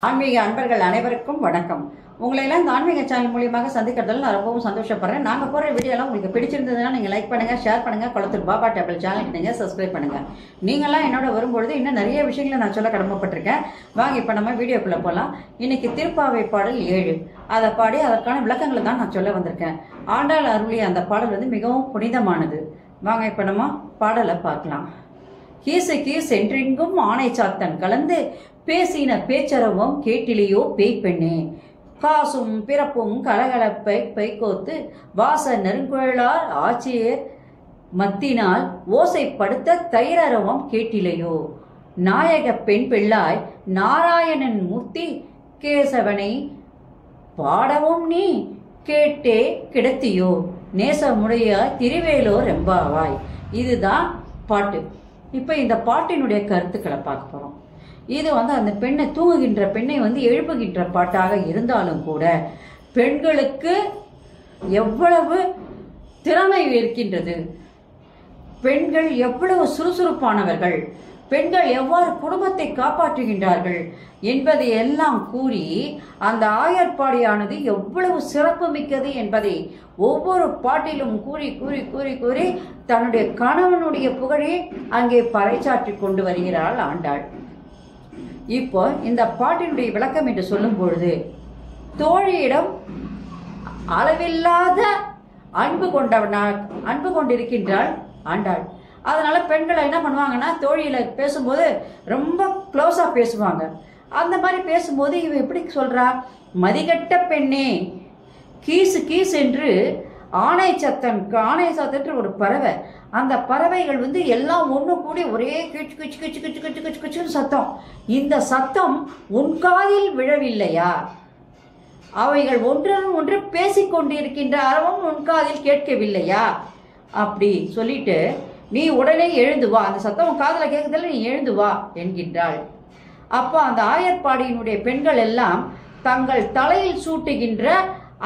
ஆன்மீக அன்பர்கள் அனைவருக்கும் வணக்கம். உங்களை எல்லாம் இந்த ஆன்மீக சேனல் மூலியமாக சந்திக்கிறதுல நான் ரொம்பவும் சந்தோஷப்படுறேன். நாங்கள் போகிற வீடியோலாம் உங்களுக்கு பிடிச்சிருந்ததுன்னா நீங்கள் லைக் பண்ணுங்கள், ஷேர் பண்ணுங்கள், குளத்தூர் பாபா டேபிள் சேனலுக்கு நீங்கள் சப்ஸ்கிரைப் பண்ணுங்கள். நீங்களாம் என்னோட வரும்பொழுது இன்னும் நிறைய விஷயங்களை நான் சொல்ல கடமைப்பட்டிருக்கேன். வாங்க இப்போ நம்ம வீடியோக்குள்ளே போகலாம். இன்னைக்கு திருப்பாவை பாடல் 7 அதை பாடி அதற்கான விளக்கங்களை தான் நான் சொல்ல வந்திருக்கேன். ஆண்டாள் அருளிய அந்த பாடல் வந்து மிகவும் புனிதமானது. வாங்க இப்போ நம்ம பாடலை பார்க்கலாம். கீசு கீஸ் என்றெங்கும் ஆணை சாத்தன் கலந்து பேசின பேச்சரவும் கேட்டிலேயோ பேய் பெண்ணே, காசும் பிறப்பும் கலகலப்பை பைக்கோத்து வாச நெருங்குழலார் ஆட்சியர் மத்தினால் ஓசைப்படுத்த தைரரவம் கேட்டிலையோ, நாயக பெண் பிள்ளாய் நாராயணன் மூர்த்தி கேசவனை பாடவும் நீ கேட்டே கிடத்தியோ, நேசமுடைய திருவேலோர் எம்பாவாய். இதுதான் பாட்டு. இப்போ இந்த பாட்டினுடைய கருத்துக்களை பார்க்க போறோம். இது வந்து அந்த பெண்ணை தூங்குகின்ற பெண்ணை வந்து எழுப்புகின்ற பாட்டாக இருந்தாலும் கூட பெண்களுக்கு எவ்வளவு திறமை இருக்கின்றது, பெண்கள் எவ்வளவு சுறுசுறுப்பானவர்கள், பெண்கள் எவ்வாறு குடும்பத்தை காப்பாற்றுகின்றார்கள் என்பதை எல்லாம் கூறி அந்த ஆயர்பாடியானது எவ்வளவு சிறப்பு மிக்கது என்பதை ஒவ்வொரு பாட்டிலும் கூறி கூறி கூறி கூறி தன்னுடைய கணவனுடைய புகழை அங்கே பறைசாற்றி கொண்டு வருகிறாள் ஆண்டாள். இப்போ இந்த பாட்டினுடைய விளக்கம் என்று சொல்லும் பொழுது, தோழியிடம் அளவில்லாத அன்பு கொண்டிருக்கின்றாள் ஆண்டாள். அதனால பெண்களை என்ன பண்ணுவாங்கன்னா, தோழியில பேசும்போது ரொம்ப க்ளோஸா பேசுவாங்க. அந்த மாதிரி பேசும்போது இவ எப்படி சொல்றா, மதிகட்ட பெண்ணே, கீசு கீஸ் என்று ஆணை சத்தன் ஒரு பறவை, அந்த பறவைகள் வந்து எல்லாம் ஒன்று கூடி ஒரே கிச்சு கிச்சு கிச்சு கிச்சு கிச்சு கிச்சு கிச்சுன்னு சத்தம். இந்த சத்தம் உன் காதில் விழவில்லையா? அவைகள் ஒன்றுடன் ஒன்று பேசிக்கொண்டிருக்கின்ற அறவும் உன் காதில் கேட்கவில்லையா? அப்படி சொல்லிட்டு நீ உடனே எழுந்து வா, அந்த சத்தம் உன் காதில் கேட்கறதில்ல, நீ எழுந்து வா என்கின்றாள். அப்போ அந்த ஆயர்பாடியினுடைய பெண்கள் எல்லாம் தங்கள் தலையில் சூட்டுகின்ற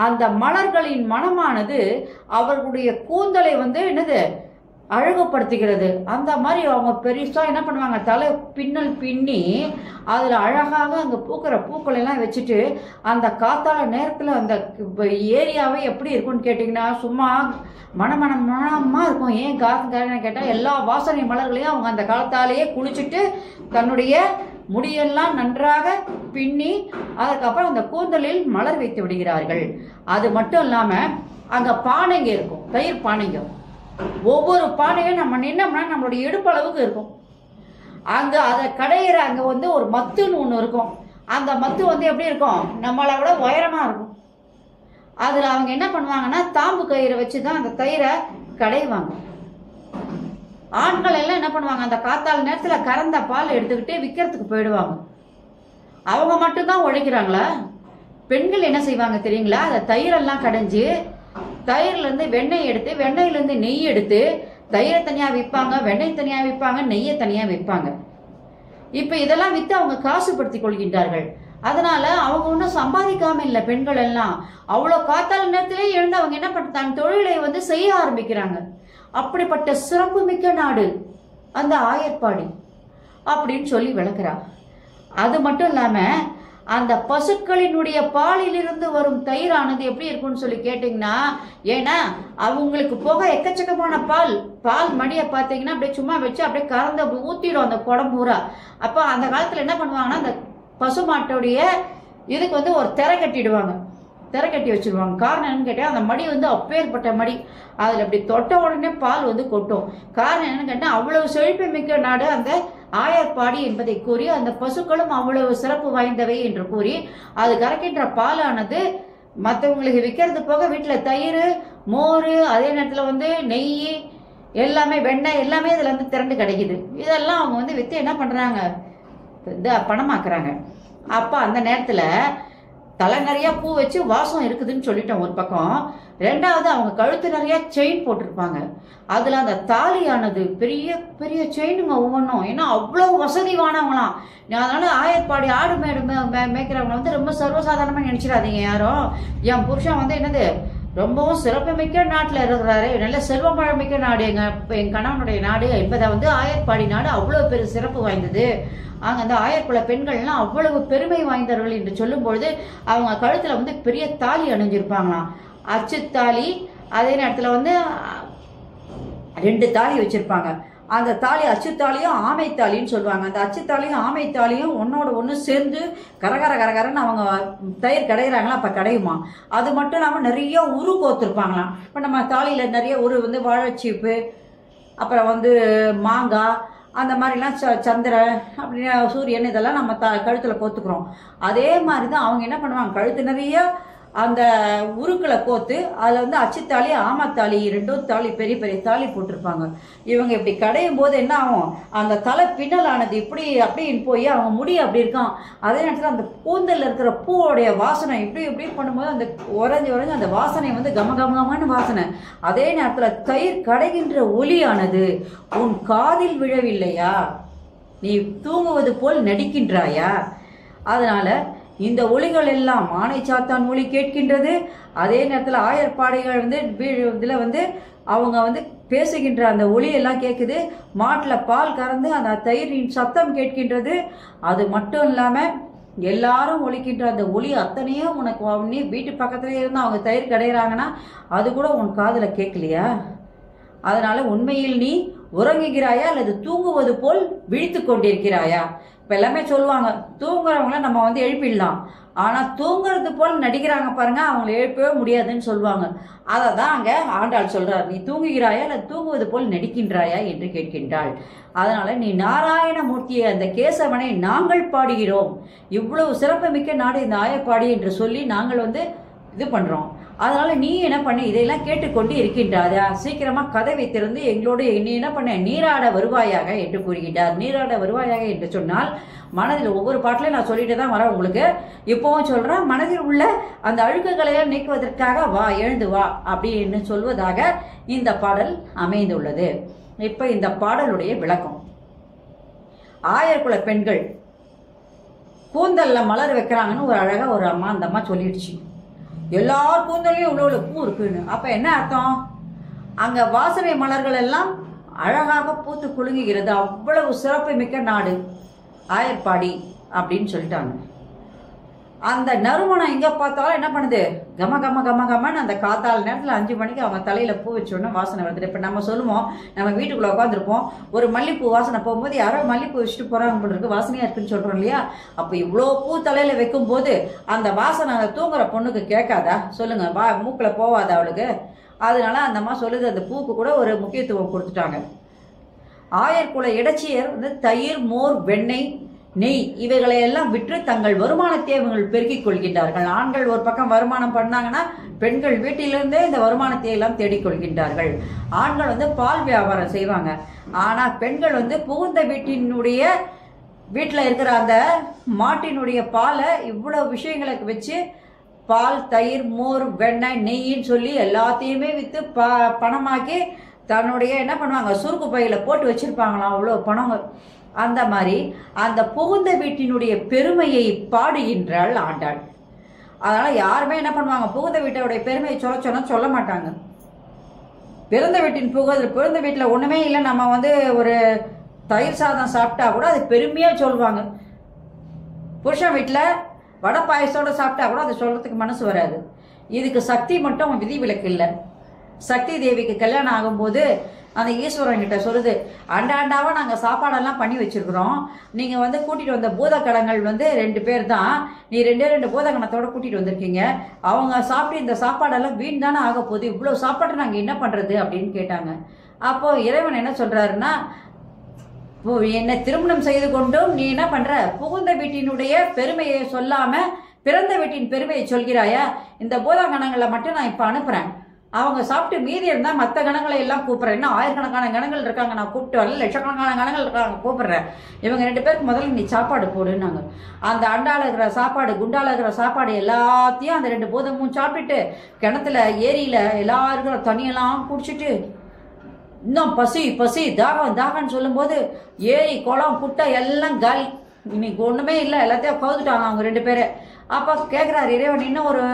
அந்த மலர்களின் மனமானது அவர்களுடைய கூந்தலை வந்து என்னது அழகுபடுத்துகிறது. அந்த மாதிரி அவங்க பெருசா என்ன பண்ணுவாங்க, தலை பின்னல் பின்னி அதில் அழகாக அங்கே பூக்கிற பூக்கள் எல்லாம் வச்சுட்டு அந்த காத்தால நேரத்தில் அந்த ஏரியாவே எப்படி இருக்கும்னு கேட்டிங்கன்னா சும்மா மனமாக இருக்கும். ஏன் காரணம் கேட்டால் எல்லா வாசனை மலர்களையும் அவங்க அந்த காலத்தாலேயே குளிச்சுட்டு தன்னுடைய முடியெல்லாம் நன்றாக பின்னி அதுக்கப்புறம் அந்த கூந்தலில் மலர் வைத்து விடுகிறார்கள். அது மட்டும் இல்லாமல் அங்கே பானைங்க இருக்கும், தயிர் பானைங்க. ஒவ்வொரு பானையும் நம்ம நின்னோம்னா நம்மளுடைய இடுப்பளவுக்கு இருக்கும். அங்கே அதை கடையிற அங்கே வந்து ஒரு மத்துன்னு ஒன்று இருக்கும். அந்த மத்து வந்து எப்படி இருக்கும், நம்மளை விட உயரமாக இருக்கும். அதில் அவங்க என்ன பண்ணுவாங்கன்னா தாம்பு கயிறை வச்சு தான் அந்த தயிரை கடைவாங்க. ஆண்கள் எல்லாம் என்ன பண்ணுவாங்க, அந்த காத்தால நேரத்தில் கறந்த பால் எடுத்துக்கிட்டு விற்கிறதுக்கு போயிடுவாங்க. அவங்க மட்டும்தான் உழைக்கிறாங்களா? பெண்கள் என்ன செய்வாங்க தெரியுங்களா, அதை தயிரெல்லாம் கடைஞ்சி தயிர்லேருந்து வெண்ணெய் எடுத்து வெண்ணெயிலேருந்து நெய் எடுத்து தயிரை தனியாக விற்பாங்க, வெண்ணெய் தனியாக விற்பாங்க, நெய்யை தனியாக விற்பாங்க. இப்போ இதெல்லாம் விற்று அவங்க காசுப்படுத்தி கொள்கின்றார்கள். அதனால அவங்க ஒன்றும் சம்பாதிக்காம இல்லை. பெண்கள் எல்லாம் அவ்வளோ காத்தால நேரத்திலே எழுந்து அவங்க என்ன பண்ண தன் தொழிலை வந்து செய்ய ஆரம்பிக்கிறாங்க. அப்படிப்பட்ட சிறப்பு மிக்க நாடு அந்த ஆயர்பாடி அப்படின்னு சொல்லி விளக்குறா. அது மட்டும் இல்லாம அந்த பசுக்களினுடைய பாலிலிருந்து வரும் தயிரானது எப்படி இருக்கும்னு சொல்லி கேட்டீங்கன்னா, ஏன்னா அவங்களுக்கு போக எக்கச்சக்கமான பால் மடியை பார்த்தீங்கன்னா அப்படியே சும்மா வச்சு அப்படியே கறந்து அப்படி ஊத்திடும் அந்த குடம் பூரா. அப்போ அந்த காலத்துல என்ன பண்ணுவாங்கன்னா, அந்த பசுமாட்டோடைய இதுக்கு வந்து ஒரு திரை கட்டிடுவாங்க, திரை கட்டி வச்சிருவாங்க. காரணம் என்னன்னு கேட்டால் அந்த மடி வந்து அப்பேற்பட்ட மடி, அதில் அப்படி தொட்ட உடனே பால் வந்து கொட்டும். காரணம் என்னன்னு கேட்டால் அவ்வளவு செழிப்பு மிக்க நாடு அந்த ஆயர்பாடி என்பதை கூறி, அந்த பசுக்களும் அவ்வளவு சிறப்பு வாய்ந்தவை என்று கூறி அது கறக்கின்ற பாலானது மற்றவங்களுக்கு விற்கிறது போக வீட்டில் தயிர், மோர், அதே நேரத்தில் வந்து நெய், எல்லாமே வெண்ணெய் எல்லாமே இதில் வந்து திரண்டு கிடைக்குது. இதெல்லாம் அவங்க வந்து விற்று என்ன பண்ணுறாங்க, பணமாக்குறாங்க. அப்போ அந்த நேரத்தில் தலை நிறையா பூ வச்சு வாசம் இருக்குதுன்னு சொல்லிட்டோம் ஒரு பக்கம். ரெண்டாவது அவங்க கழுத்து நிறையா செயின் போட்டிருப்பாங்க. அதில் அந்த தாலியானது பெரிய பெரிய செயினுங்க ஒவ்வொன்றும். ஏன்னா அவ்வளோ வசதிவானவங்களாம். அதனால ஆயர்பாடி ஆடு மேய்க்கிறவங்க வந்து ரொம்ப சர்வசாதாரணமாக நினச்சிடாதீங்க யாரும். என் புருஷன் வந்து என்னது ரொம்பவும் சிறப்புமிக்க நாட்டில் இருக்கிறாரு. நல்ல செல்வம் பழமிக்க நாடு என் கணவனுடைய நாடு என்பதை வந்து ஆயர்பாடி நாடு அவ்வளோ பெரிய சிறப்பு வாய்ந்தது. அங்கே அந்த ஆயர்குல பெண்கள்லாம் அவ்வளவு பெருமை வாய்ந்தவர்கள் என்று சொல்லும் பொழுது அவங்க கழுத்தில் வந்து பெரிய தாலி அணிஞ்சிருப்பாங்களாம், அச்சுத்தாலி. அதே நேரத்தில் வந்து 2 தாலி வச்சிருப்பாங்க. அந்த தாலி அச்சுத்தாலியும் ஆமைத்தாலின்னு சொல்லுவாங்க. அந்த அச்சுத்தாலியும் ஆமைத்தாலியும் ஒன்னோட ஒன்று சேர்ந்து கரகரன்னு அவங்க தயிர் கடையிறாங்களா அப்போ கடையுமா. அது மட்டும் இல்லாமல் நிறைய உரு கோத்துருப்பாங்களாம். இப்போ நம்ம தாலியில் நிறைய உரு வந்து வாழைச்சீப்பு, அப்புறம் வந்து மாங்காய், அந்த மாதிரிலாம் சந்திரன் அப்படின்னு சூரியன் இதெல்லாம் நம்ம கழுத்தில் கோத்துக்கிறோம். அதே மாதிரி தான் அவங்க என்ன பண்ணுவாங்க, கழுத்து நிறைய அந்த உருக்களை கோத்து அதில் வந்து அச்சுத்தாலி ஆமத்தாலி 2 தாலி பெரிய பெரிய தாலி போட்டிருப்பாங்க. இவங்க இப்படி கடையும் போது என்ன ஆகும், அந்த தலை பின்னலானது இப்படி அப்படின்னு போய் அவங்க முடி அப்படி இருக்கான். அதே நேரத்தில் அந்த கூந்தல் இருக்கிற பூவோடைய வாசனை இப்படி பண்ணும்போது அந்த உறைஞ்சி அந்த வாசனை வந்து கமகமகமான வாசனை. அதே நேரத்தில் தயிர் கடைகின்ற ஒலியானது உன் காதில் விழவில்லையா, நீ தூங்குவது போல் நடிக்கின்றாயா. அதனால இந்த ஒலிகள் எல்லாம் ஆனை சாத்தான் ஒலி கேட்கின்றது. அதே நேரத்தில் ஆயர்பாடிகள் வந்து இதில் வந்து அவங்க வந்து பேசுகின்ற அந்த ஒலியெல்லாம் கேட்குது. மாட்டில் பால் கறந்து அந்த தயிரின் சத்தம் கேட்கின்றது. அது மட்டும் இல்லாமல் எல்லாரும் ஒலிக்கின்ற அந்த ஒலி அத்தனையும் உனக்கு நீ வீட்டு பக்கத்துலேயே இருந்து அவங்க தயிர் கடையிறாங்கன்னா அது கூட உன் காதில் கேட்கலையா. அதனால உண்மையில் நீ உறங்குகிறாயா அல்லது தூங்குவது போல் விழித்து கொண்டிருக்கிறாயா. இப்போ எல்லாமே சொல்லுவாங்க, தூங்குறவங்கள நம்ம வந்து எழுப்பிடலாம், ஆனால் தூங்குறது போல் நடிக்கிறாங்க பாருங்க, அவங்களை எழுப்பவே முடியாதுன்னு சொல்லுவாங்க. அதை தான் அங்கே ஆண்டாள் சொல்றார், நீ தூங்குகிறாயா இல்லை தூங்குவது போல் நடிக்கின்றாயா என்று கேட்கின்றாள். அதனால நீ நாராயணமூர்த்தியை அந்த கேசவனை நாங்கள் பாடுகிறோம், இவ்வளவு சிறப்புமிக்க நாடு இந்த ஆயர்பாடி என்று சொல்லி நாங்கள் வந்து இது பண்றோம். அதனால நீ என்ன பண்ண, இதையெல்லாம் கேட்டுக்கொண்டு இருக்கின்றாரா, சீக்கிரமா கதவை திறந்து எங்களோடு நீ என்ன பண்ண, நீராட வருவாயாக என்று கூறுகின்றார். நீராட வருவாயாக என்று சொன்னால் மனதில் ஒவ்வொரு பாட்டிலையும் நான் சொல்லிட்டு தான் வரேன் உங்களுக்கு. இப்பவும் சொல்றேன், மனதில் உள்ள அந்த அழுக்குகளை நீக்குவதற்காக வா, எழுந்து வா அப்படின்னு சொல்வதாக இந்த பாடல் அமைந்துள்ளது. இப்ப இந்த பாடலுடைய விளக்கம். ஆயர்குல பெண்கள் கூந்தல்ல மலர் வைக்கிறாங்கன்னு ஒரு அழகா ஒரு அம்மா அந்த அம்மா சொல்லிடுச்சு. எல்லார் கூந்தலையும் இவ்வளோ பூ இருக்குன்னு. அப்ப என்ன அர்த்தம், அங்க வாசனை மலர்கள் எல்லாம் அழகாக பூத்து குலுங்குகிறது. அவ்வளவு சிறப்பு மிக்க நாடு ஆயர்பாடி அப்படின்னு சொல்லிட்டாங்க. அந்த நறுமணம் எங்க பார்த்தாலும் என்ன பண்ணுது, கம கம கம கமன்னு அந்த காத்தால நேரத்தில் 5 மணிக்கு அவங்க தலையில பூ வச்சோன்னா வாசனை வருது. இப்ப நம்ம சொல்லுவோம், நம்ம வீட்டுக்குள்ள உட்காந்துருப்போம், ஒரு மல்லிப்பூ வாசனை போகும்போது யாரோ மல்லிப்பூ வச்சுட்டு போறாங்க போல இருக்கு, வாசனையா இருக்குன்னு சொல்றோம் இல்லையா. அப்ப இவ்வளோ பூ தலையில வைக்கும் போது அந்த வாசனை அந்த தூங்குற பொண்ணுக்கு கேட்காதா சொல்லுங்க, மூக்குல போவாதா அவளுக்கு. அதனால அந்த அம்மா சொல்லுது, அந்த பூக்கு கூட ஒரு முக்கியத்துவம் கொடுத்துட்டாங்க. ஆயர்குல இடைச்சியர் வந்து தயிர், மோர், வெண்ணெய், நெய் இவைகளை எல்லாம் விற்று தங்கள் வருமானத்தை அவர்கள் பெருக்கிக் கொள்கின்றார்கள். ஆண்கள் ஒரு பக்கம் வருமானம் பண்ணாங்கன்னா பெண்கள் வீட்டிலிருந்தே இந்த வருமானத்தை எல்லாம் தேடிக்கொள்கின்றார்கள். ஆண்கள் வந்து பால் வியாபாரம் செய்வாங்க, ஆனா பெண்கள் வந்து புகுந்த வீட்டில் இருக்கிற அந்த மாட்டினுடைய பாலை இவ்வளவு விஷயங்களுக்கு வச்சு பால், தயிர், மோர், வெண்ணெய், நெய்ன்னு சொல்லி எல்லாத்தையுமே விற்று பணமாக்கி தன்னுடைய என்ன பண்ணுவாங்க, சுருக்கு பையில போட்டு வச்சிருப்பாங்களாம் அவ்வளோ பணம். அந்த மாதிரி அந்த புகுந்த வீட்டினுடைய பெருமையை பாடுகின்றாள் ஆண்டாள். அதனால யாருமே என்ன பண்ணுவாங்க, புகுந்த வீட்டோடைய பெருமையை சொன்னா சொல்ல மாட்டாங்க. பிறந்த வீட்டில் ஒண்ணுமே இல்லை, நம்ம வந்து ஒரு தயிர் சாதம் சாப்பிட்டா கூட அது பெருமையா சொல்லுவாங்க. புருஷன் வீட்டில் வடை பாயசத்தோட சாப்பிட்டா கூட அதை சொல்றதுக்கு மனசு வராது. இதுக்கு சக்தி மட்டும் விதிவிலக்கு இல்லை. சக்தி தேவிக்கு கல்யாணம் ஆகும்போது அந்த ஈஸ்வரன் கிட்ட சொல்லுது, ஆண்டாண்டாவா நாங்கள் சாப்பாடெல்லாம் பண்ணி வச்சிருக்கிறோம், நீங்க வந்து கூட்டிட்டு வந்த பூதக்கடங்கள் வந்து 2 பேர் தான், நீ 2 பூதகணத்தோட கூட்டிட்டு வந்திருக்கீங்க, அவங்க சாப்பிட்டு இந்த சாப்பாடெல்லாம் வீண் தானே ஆக போகுது, இவ்வளவு சாப்பாடு நாங்க என்ன பண்றது அப்படின்னு கேட்டாங்க. அப்போ இறைவன் என்ன சொல்றாருன்னா, என்னை திருமணம் செய்து கொண்டும் நீ என்ன பண்ற, புகுந்த வீட்டினுடைய பெருமையை சொல்லாம பிறந்த வீட்டின் பெருமையை சொல்கிறாயா, இந்த பூதகணங்களை மட்டும் நான் இப்ப அனுப்புறேன், அவங்க சாப்பிட்டு மீதி இருந்தால் மற்ற கணங்களை எல்லாம் கூப்பிட்றேன், இன்னும் ஆயிரக்கணக்கான கணங்கள் இருக்காங்க, நான் கூப்பிட்டு வரல, லட்சக்கணக்கான கணங்கள் இருக்காங்க கூப்பிட்றேன், இவங்க 2 பேருக்கு முதல்ல நீ சாப்பாடு போடுன்னாங்க. அந்த அண்டால இருக்கிற சாப்பாடு, குண்டால இருக்கிற சாப்பாடு எல்லாத்தையும் அந்த 2 பூதமும் சாப்பிட்டுட்டு கிணத்துல ஏரியில எல்லாரும் இருக்கிற தண்ணியெல்லாம் குடிச்சிட்டு இன்னும் பசி தாகம்னு சொல்லும்போது ஏரி, குளம், குட்டை எல்லாம் காலி, இன்னைக்கு ஒண்ணுமே இல்லை, எல்லாத்தையும் கவுத்துட்டாங்க அவங்க 2 பேரை. அப்போ கேட்குறாரு இறைவன், இன்னும் ஒரு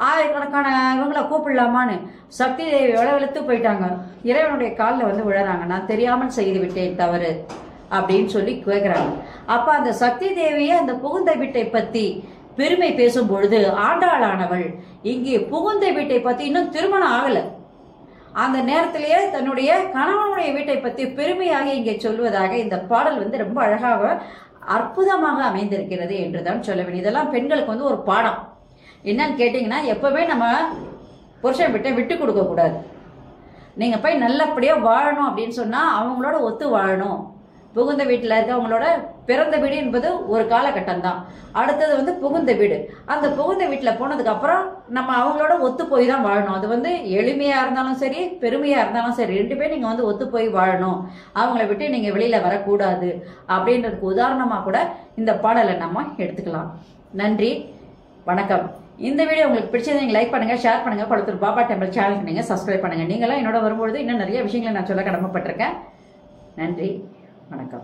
ஆயிரக்கணக்கான இவங்களை கூப்பிடலாமான்னு. சக்தி தேவி வெளுத்து போயிட்டாங்க. இறைவனுடைய காலில் வந்து விழுறாங்க. நான் தெரியாமல் செய்து விட்டேன் தவறு அப்படின்னு சொல்லி கேட்குறாங்க. அப்போ அந்த சக்தி தேவியை அந்த புகுந்த வீட்டை பற்றி பெருமை பேசும் பொழுது ஆண்டாளானவள் இங்கே புகுந்த வீட்டை பற்றி இன்னும் திருமணம் ஆகலை, அந்த நேரத்திலேயே தன்னுடைய கணவனுடைய வீட்டை பற்றி பெருமையாக இங்கே சொல்வதாக இந்த பாடல் வந்து ரொம்ப அழகாக அற்புதமாக அமைந்திருக்கிறது என்றுதான் சொல்ல வேண்டும். இதெல்லாம் பெண்களுக்கு வந்து ஒரு பாடம். என்னன்னு கேட்டிங்கன்னா, எப்போவே நம்ம புருஷன் வீட்டை விட்டு கொடுக்கக்கூடாது. நீங்கள் போய் நல்லபடியாக வாழணும் அப்படின்னு சொன்னால் அவங்களோட ஒத்து வாழணும். புகுந்த வீட்டில் இருக்கவங்களோட பிறந்த வீடு என்பது ஒரு காலகட்டம் தான். அடுத்தது வந்து புகுந்த வீடு. அந்த புகுந்த வீட்டில் போனதுக்கப்புறம் நம்ம அவங்களோட ஒத்து போய் தான் வாழணும். அது வந்து எளிமையாக இருந்தாலும் சரி, பெருமையாக இருந்தாலும் சரி, ரெண்டு பேரும் நீங்கள் வந்து ஒத்து போய் வாழணும். அவங்கள விட்டு நீங்கள் வெளியில் வரக்கூடாது அப்படின்றதுக்கு உதாரணமாக கூட இந்த பாடலை நம்ம எடுத்துக்கலாம். நன்றி, வணக்கம். இந்த வீடியோ உங்களுக்கு பிடிச்சது நீங்கள் லைக் பண்ணுங்கள், ஷேர் பண்ணுங்கள். கொளத்தூர் பாபா டெம்பிள் சேனலுக்கு நீங்கள் சப்ஸ்கிரைப் பண்ணுங்கள். நீங்களாம் என்னோட வரும்பொழுது இன்னும் நிறைய விஷயங்களை நான் சொல்ல கடமைப்பட்டிருக்கேன். நன்றி, வணக்கம்.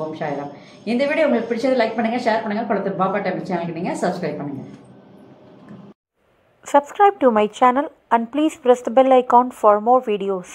ஓம் சாய்ராம். இந்த வீடியோ உங்களுக்கு பிடிச்சது லைக் பண்ணுங்கள், ஷேர் பண்ணுங்கள். கொளத்தூர் பாபா டெம்பிள் சேனலுக்கு நீங்கள் சப்ஸ்கிரைப் பண்ணுங்கள். Subscribe to my channel and please press the bell icon for more videos.